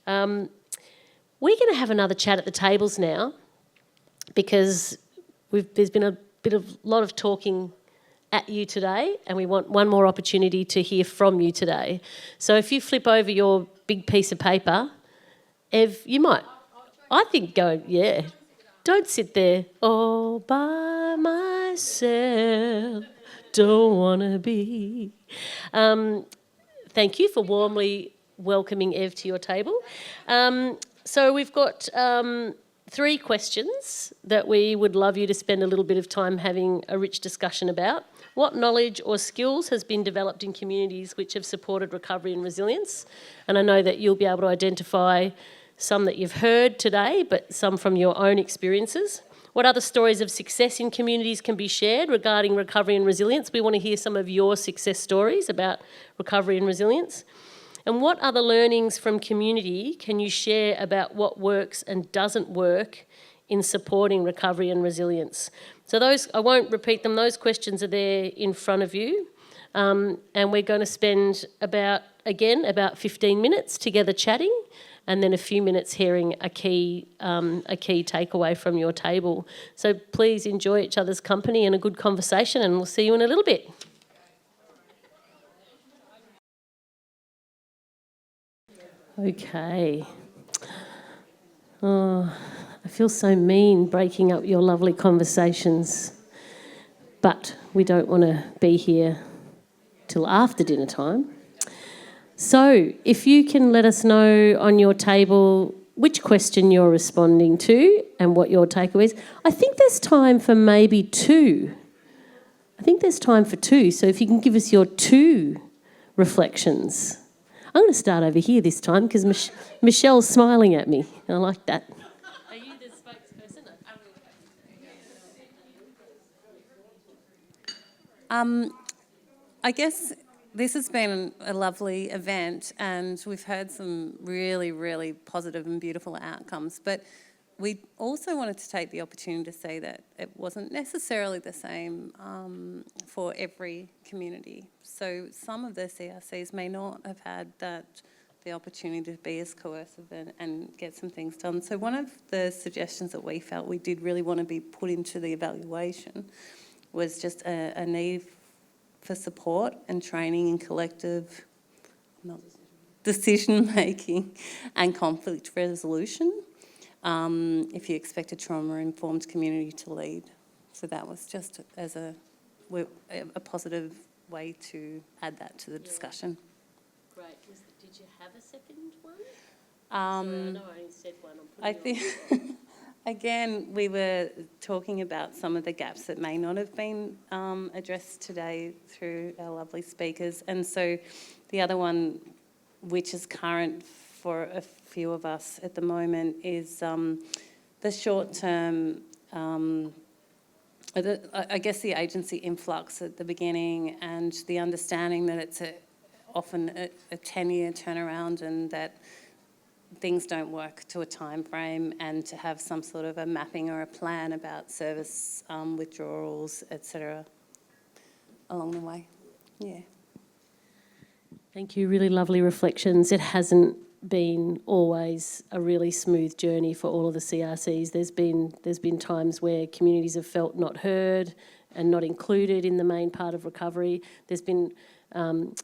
We're going to have another chat at the tables now because there's been a lot of talking at you today, and we want one more opportunity to hear from you today. So if you flip over your big piece of paper, Ev, you might, I think, go, yeah. Don't sit there all by myself, don't want to be. Thank you for warmly welcoming Ev to your table. So we've got 3 questions that we would love you to spend a little bit of time having a rich discussion about. What knowledge or skills has been developed in communities which have supported recovery and resilience? And I know that you'll be able to identify some that you've heard today, but some from your own experiences. What other stories of success in communities can be shared regarding recovery and resilience? We want to hear some of your success stories about recovery and resilience. And what other learnings from community can you share about what works and doesn't work in supporting recovery and resilience? So those, I won't repeat them, those questions are there in front of you. And we're going to spend about 15 minutes together chatting, and then a few minutes hearing a key takeaway from your table. So please enjoy each other's company and a good conversation, and we'll see you in a little bit. Okay. Oh, I feel so mean breaking up your lovely conversations, but we don't want to be here till after dinner time. So if you can let us know on your table which question you're responding to and what your takeaway is. I think there's time for maybe 2. So if you can give us your 2 reflections. I'm going to start over here this time because Michelle's smiling at me. I like that. Are you the spokesperson? I guess this has been a lovely event, and we've heard some really, really positive and beautiful outcomes. But we also wanted to take the opportunity to say that it wasn't necessarily the same for every community. So some of the CRCs may not have had the opportunity to be as coercive and get some things done. So one of the suggestions that we felt we did really want to be put into the evaluation was just a need for support and training in collective decision-making and conflict resolution if you expect a trauma-informed community to lead. So that was just as a positive way to add that to the discussion. Great. Did you have a second one? I know I only said one. I think... Again, we were talking about some of the gaps that may not have been addressed today through our lovely speakers. And so the other one, which is current for a few of us at the moment, is the short-term, I guess the agency influx at the beginning, and the understanding that it's often a 10-year turnaround, and that things don't work to a time frame, and to have some sort of a mapping or a plan about service withdrawals, etc. along the way. Yeah. Thank you. Really lovely reflections. It hasn't been always a really smooth journey for all of the CRCs. There's been times where communities have felt not heard and not included in the main part of recovery. There's been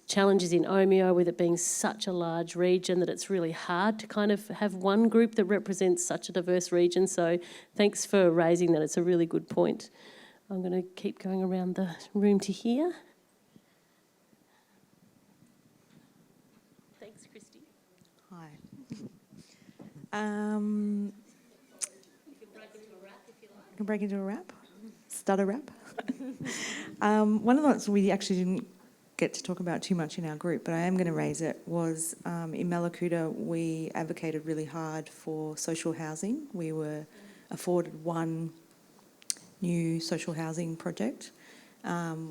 challenges in Omeo with it being such a large region that it's really hard to kind of have one group that represents such a diverse region. So thanks for raising that. It's a really good point. I'm going to keep going around the room to here. Thanks, Christy. Hi. You can break into a rap if you like. I can break into a rap? Stutter rap? One of the ones we actually didn't get to talk about too much in our group, but I am going to raise it, was in Mallacoota we advocated really hard for social housing. We were afforded one new social housing project.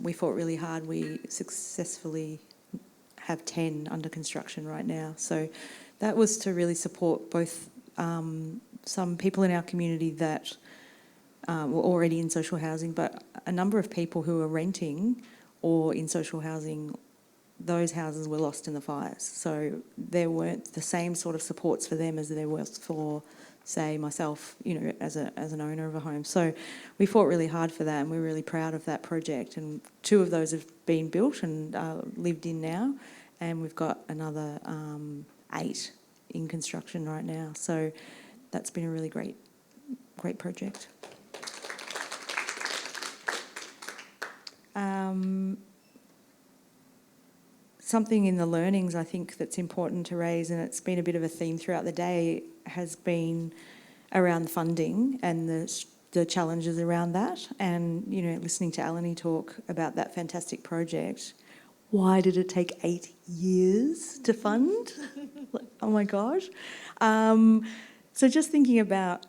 We fought really hard. We successfully have 10 under construction right now. So that was to really support both some people in our community that were already in social housing, but a number of people who are renting or in social housing those houses were lost in the fires. So there weren't the same sort of supports for them as there was for, say, myself, as an owner of a home. So we fought really hard for that, and we're really proud of that project. And 2 of those have been built and lived in now, and we've got another 8 in construction right now. So that's been a really great project. Something in the learnings I think that's important to raise, and it's been a bit of a theme throughout the day, has been around funding and the challenges around that. And, listening to Alani talk about that fantastic project, why did it take 8 years to fund? Oh my gosh. So just thinking about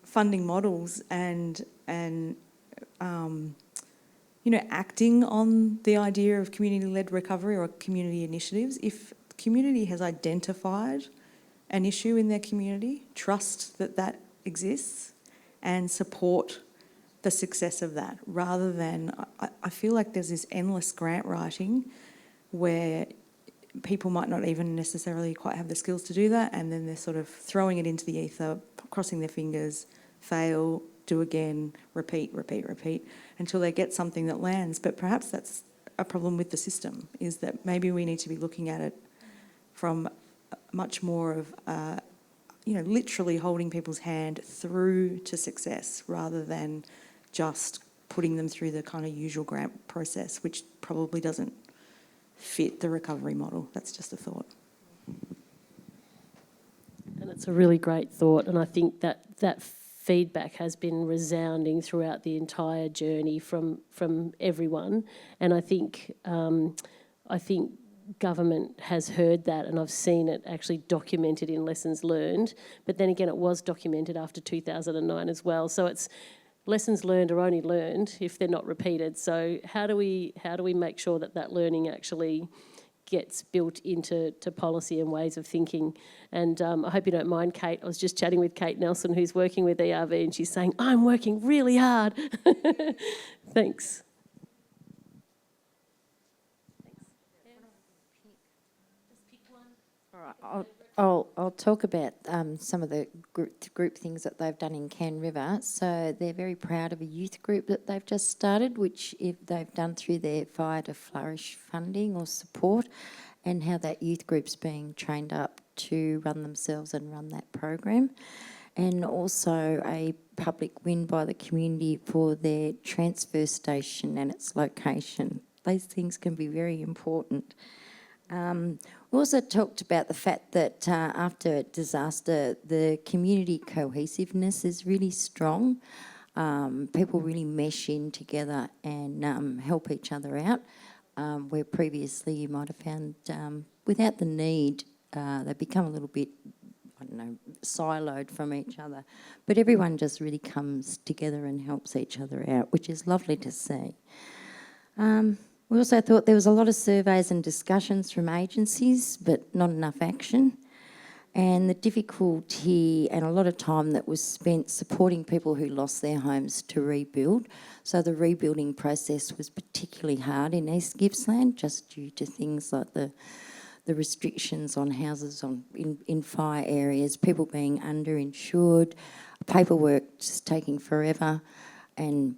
funding models and acting on the idea of community-led recovery or community initiatives. If the community has identified an issue in their community, trust that exists and support the success of that, rather than, I feel like there's this endless grant writing where people might not even necessarily quite have the skills to do that, and then they're sort of throwing it into the ether, crossing their fingers, fail, do again, repeat, until they get something that lands. But perhaps that's a problem with the system, is that maybe we need to be looking at it from much more of, literally holding people's hand through to success, rather than just putting them through the kind of usual grant process, which probably doesn't fit the recovery model. That's just a thought. And it's a really great thought, and I think that feedback has been resounding throughout the entire journey from everyone. And I think government has heard that, and I've seen it actually documented in lessons learned. But then again, it was documented after 2009 as well. So it's lessons learned are only learned if they're not repeated. So how do we make sure that learning actually gets built into policy and ways of thinking? And I hope you don't mind, Kate. I was just chatting with Kate Nelson, who's working with ERV, and she's saying, I'm working really hard. Thanks. All right, I'll talk about some of the group things that they've done in Can River. So they're very proud of a youth group that they've just started, which they've done through their Fire to Flourish funding or support, and how that youth group's being trained up to run themselves and run that program. And also a public win by the community for their transfer station and its location. Those things can be very important. We also talked about the fact that after disaster, the community cohesiveness is really strong. People really mesh in together and help each other out, where previously you might have found without the need, they become a little bit, siloed from each other. But everyone just really comes together and helps each other out, which is lovely to see. We also thought there was a lot of surveys and discussions from agencies, but not enough action. And the difficulty and a lot of time that was spent supporting people who lost their homes to rebuild. So the rebuilding process was particularly hard in East Gippsland, just due to things like the restrictions on houses in fire areas, people being underinsured, paperwork just taking forever, and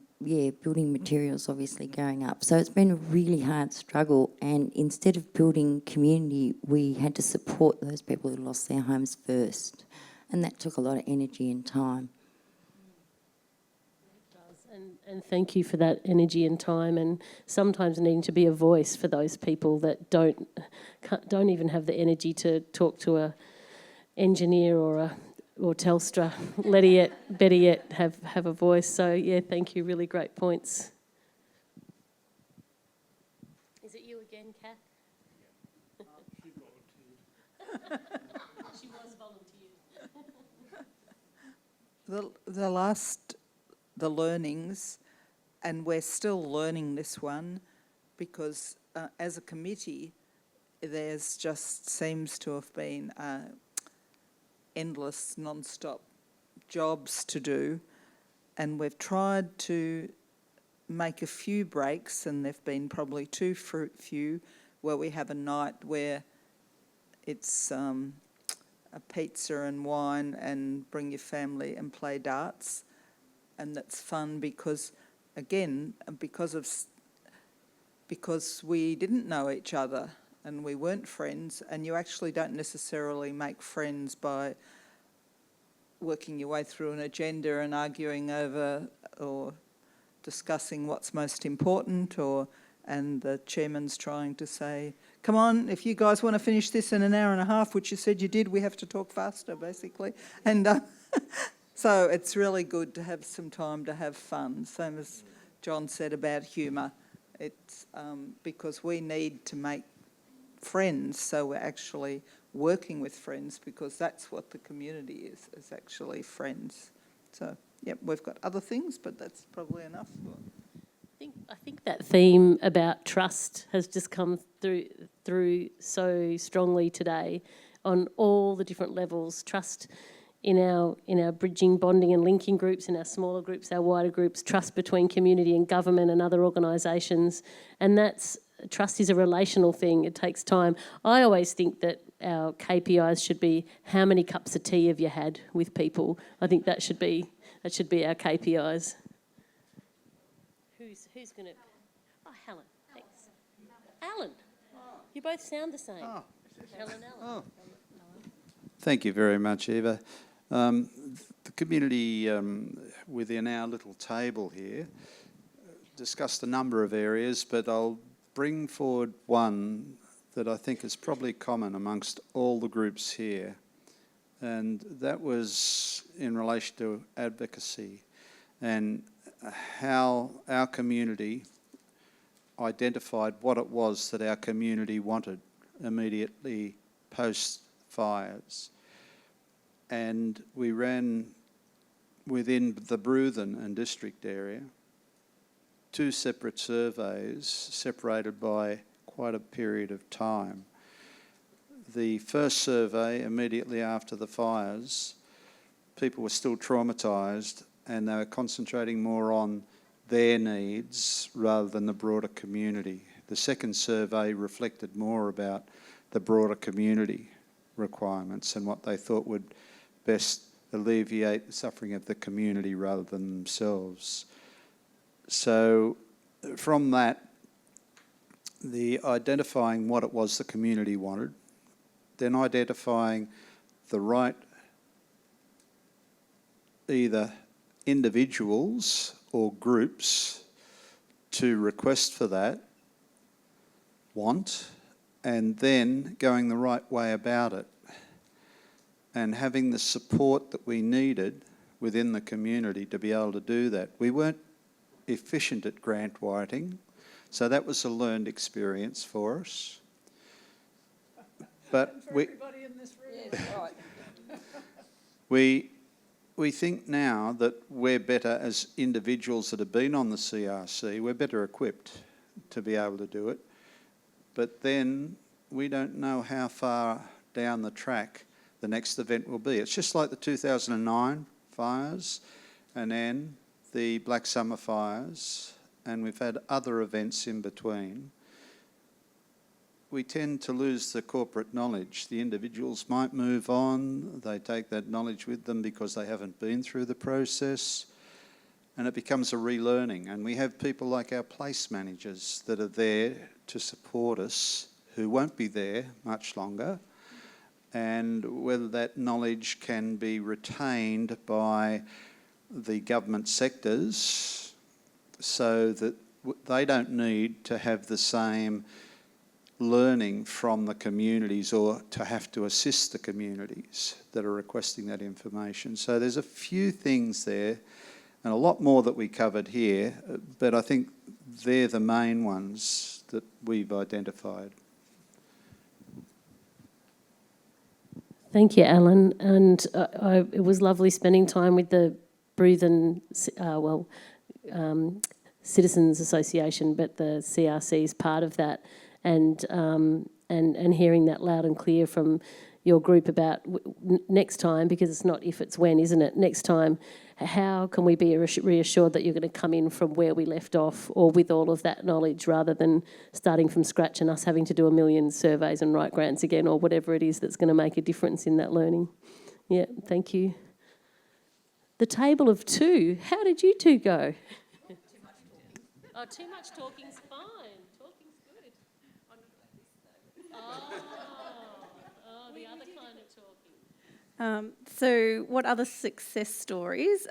building materials obviously going up. So it's been a really hard struggle, and instead of building community, we had to support those people who lost their homes first, and that took a lot of energy and time. It does, and thank you for that energy and time, and sometimes needing to be a voice for those people that don't even have the energy to talk to a engineer or Telstra, better yet, have a voice. So, thank you. Really great points. Is it you again, Kath? She volunteered. She was volunteered. The learnings, and we're still learning this one, because as a committee, there's just seems to have been endless, non-stop jobs to do, and we've tried to make a few breaks, and there've been probably too few, where we have a night where it's a pizza and wine and bring your family and play darts. And that's fun because, again, because we didn't know each other and we weren't friends, and you actually don't necessarily make friends by working your way through an agenda and arguing over or discussing what's most important, and the chairman's trying to say, come on, if you guys want to finish this in an hour and a half, which you said you did, we have to talk faster, basically. And so it's really good to have some time to have fun, same as John said about humour. It's because we need to make friends, so we're actually working with friends, because that's what the community is actually friends. So, yep, we've got other things, but that's probably enough. I think that theme about trust has just come through so strongly today on all the different levels. Trust in our bridging, bonding and linking groups, in our smaller groups, our wider groups, trust between community and government and other organisations. And trust is a relational thing. It takes time. I always think that our KPIs should be how many cups of tea have you had with people. I think that should be our KPIs. Who's going to... Oh, Helen, thanks. Alan, you both sound the same. Oh. Alan. Oh. Thank you very much, Eva. The community within our little table here discussed a number of areas, but I'll bring forward one that I think is probably common amongst all the groups here, and that was in relation to advocacy and how our community identified what it was that our community wanted immediately post fires. And we ran within the Bruthen and district area 2 separate surveys separated by quite a period of time. The first survey, immediately after the fires, people were still traumatised and they were concentrating more on their needs rather than the broader community. The second survey reflected more about the broader community requirements and what they thought would best alleviate the suffering of the community rather than themselves. So from that, the identifying what it was the community wanted, then identifying the right either individuals or groups to request for that want, and then going the right way about it and having the support that we needed within the community to be able to do that. We weren't efficient at grant writing, so that was a learned experience for us. But Everybody in this room. Yes, right. We think now that we're better as individuals that have been on the CRC, we're better equipped to be able to do it. But then we don't know how far down the track the next event will be. It's just like the 2009 fires and then the Black Summer fires, and we've had other events in between. We tend to lose the corporate knowledge. The individuals might move on, they take that knowledge with them because they haven't been through the process, and it becomes a relearning. And we have people like our place managers that are there to support us, who won't be there much longer, and whether that knowledge can be retained by the government sectors so that they don't need to have the same learning from the communities or to have to assist the communities that are requesting that information. So there's a few things there and a lot more that we covered here, but I think they're the main ones that we've identified. Thank you, Alan. And it was lovely spending time with the Bruthen, Citizens Association, but the CRC is part of that, and hearing that loud and clear from your group about next time, because it's not if, it's when, isn't it? Next time, how can we be reassured that you're going to come in from where we left off or with all of that knowledge rather than starting from scratch and us having to do a million surveys and write grants again or whatever it is that's going to make a difference in that learning. Yeah, thank you. The table of two. How did you two go? Oh, too much talking's fine. Talking's good. Oh, the other kind of talking. So what other success stories?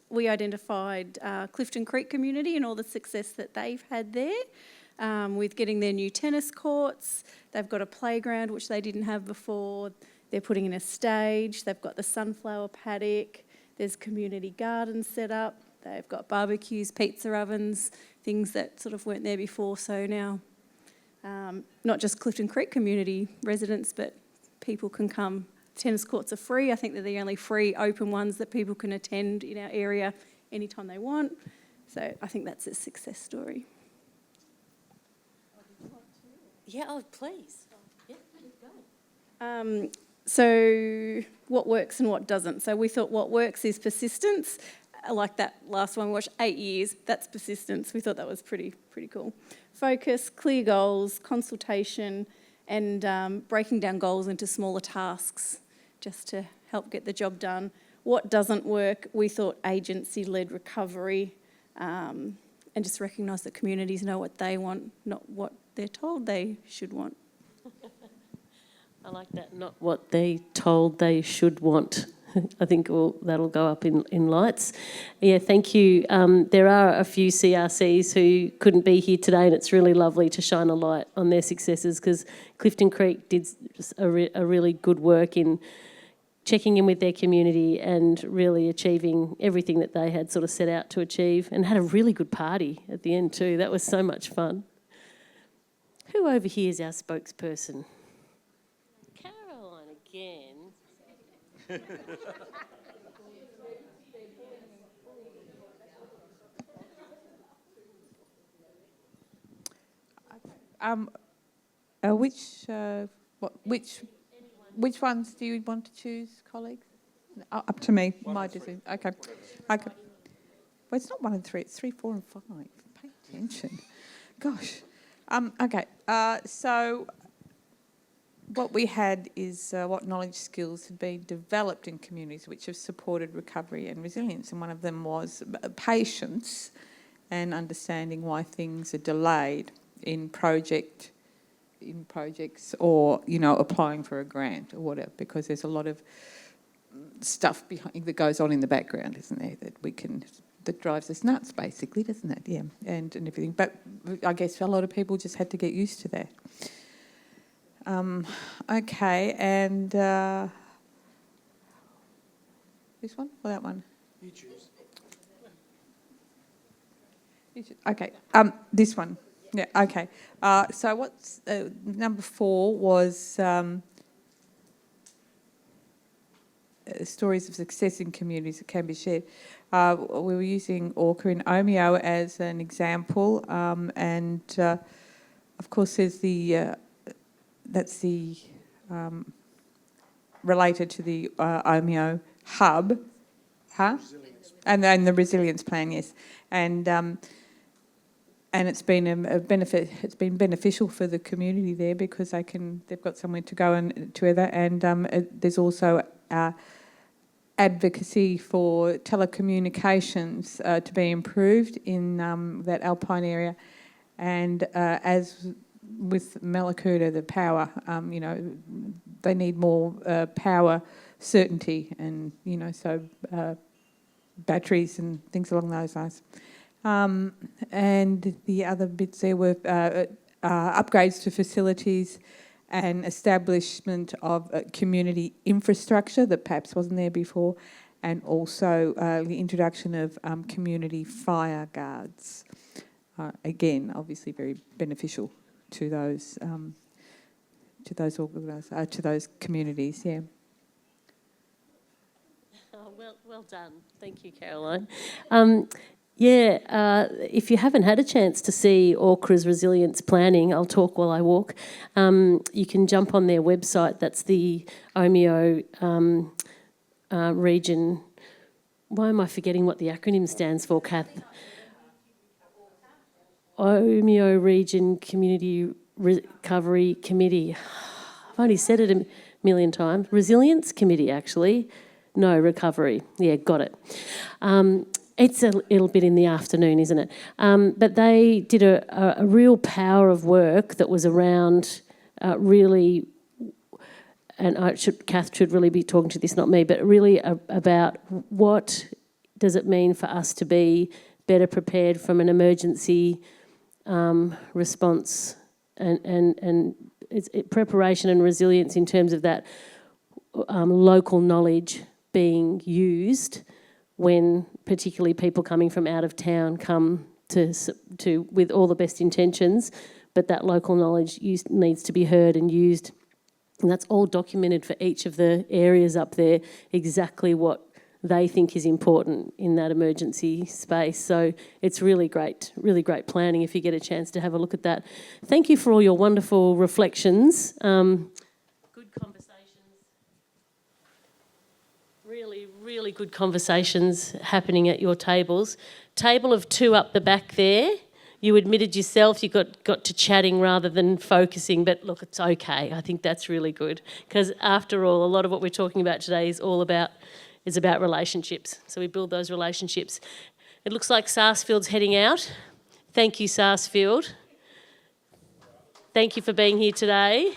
We identified Clifton Creek community and all the success that they've had there with getting their new tennis courts. They've got a playground, which they didn't have before. They're putting in a stage. They've got the sunflower paddock. There's community gardens set up. They've got barbecues, pizza ovens, things that sort of weren't there before. So now, not just Clifton Creek community residents, but people can come. Tennis courts are free. I think they're the only free open ones that people can attend in our area anytime they want. So I think that's a success story. Yeah, oh, please. Yeah, keep going. So what works and what doesn't. So we thought what works is persistence. Like that last one we watched, 8 years, that's persistence. We thought that was pretty cool. Focus, clear goals, consultation, and breaking down goals into smaller tasks just to help get the job done. What doesn't work, we thought agency-led recovery, and just recognise that communities know what they want, not what they're told they should want. I like that, not what they told they should want. I think that'll go up in lights. Yeah, thank you. There are a few CRCs who couldn't be here today, and it's really lovely to shine a light on their successes because Clifton Creek did just a really good work in checking in with their community and really achieving everything that they had sort of set out to achieve, and had a really good party at the end too. That was so much fun. Who over here is our spokesperson? Caroline again. Which ones do you want to choose, colleagues? Up to me. My decision. Okay. Well, it's not 1 and 3. It's 3, 4, and 5. Pay attention. Gosh. Okay. So what we had is what knowledge skills had been developed in communities which have supported recovery and resilience, and one of them was patience and understanding why things are delayed in projects or, applying for a grant or whatever, because there's a lot of stuff behind that goes on in the background, isn't there, that drives us nuts, basically, doesn't it? Yeah, and everything. But I guess a lot of people just had to get used to that. Okay, and this one or that one? You choose. Okay, this one. Yeah, okay. So what's number 4 was stories of success in communities that can be shared. We were using Orca and Omeo as an example, and of course there's that's the related to the Omeo hub, and then the resilience plan, yes, and it's been a benefit. It's been beneficial for the community there because they've got somewhere to go and together, and there's also advocacy for telecommunications to be improved in that Alpine area, and as with Mallacoota, the power, they need more power certainty, and so batteries and things along those lines. And the other bits there were upgrades to facilities and establishment of community infrastructure that perhaps wasn't there before, and also the introduction of community fire guards. Again, obviously very beneficial to those communities. Yeah. Oh, well done. Thank you, Caroline. If you haven't had a chance to see Orcra's resilience planning, I'll talk while I walk. You can jump on their website. That's the Omeo region why am I forgetting what the acronym stands for, Kath? Omeo Region Community Recovery Committee. I've only said it a million times. Resilience Committee, actually. No, recovery. Yeah, got it. It's a little bit in the afternoon, isn't it? But they did a real power of work that was around really, and Kath should really be talking to this, not me, but really about what does it mean for us to be better prepared from an emergency response and preparation and resilience in terms of that local knowledge being used when particularly people coming from out of town come to with all the best intentions, but that local knowledge needs to be heard and used. And that's all documented for each of the areas up there, exactly what they think is important in that emergency space. So it's really great planning if you get a chance to have a look at that. Thank you for all your wonderful reflections. Good conversations. Really good conversations happening at your tables. Table of 2 up the back there. You admitted yourself you got to chatting rather than focusing, but look, it's okay. I think that's really good because after all, a lot of what we're talking about today is about relationships. So we build those relationships. It looks like Sarsfield's heading out. Thank you, Sarsfield. Thank you for being here today.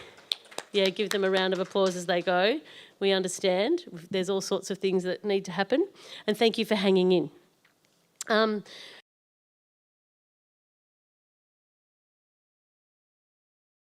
Yeah, give them a round of applause as they go. We understand. There's all sorts of things that need to happen. And thank you for hanging in.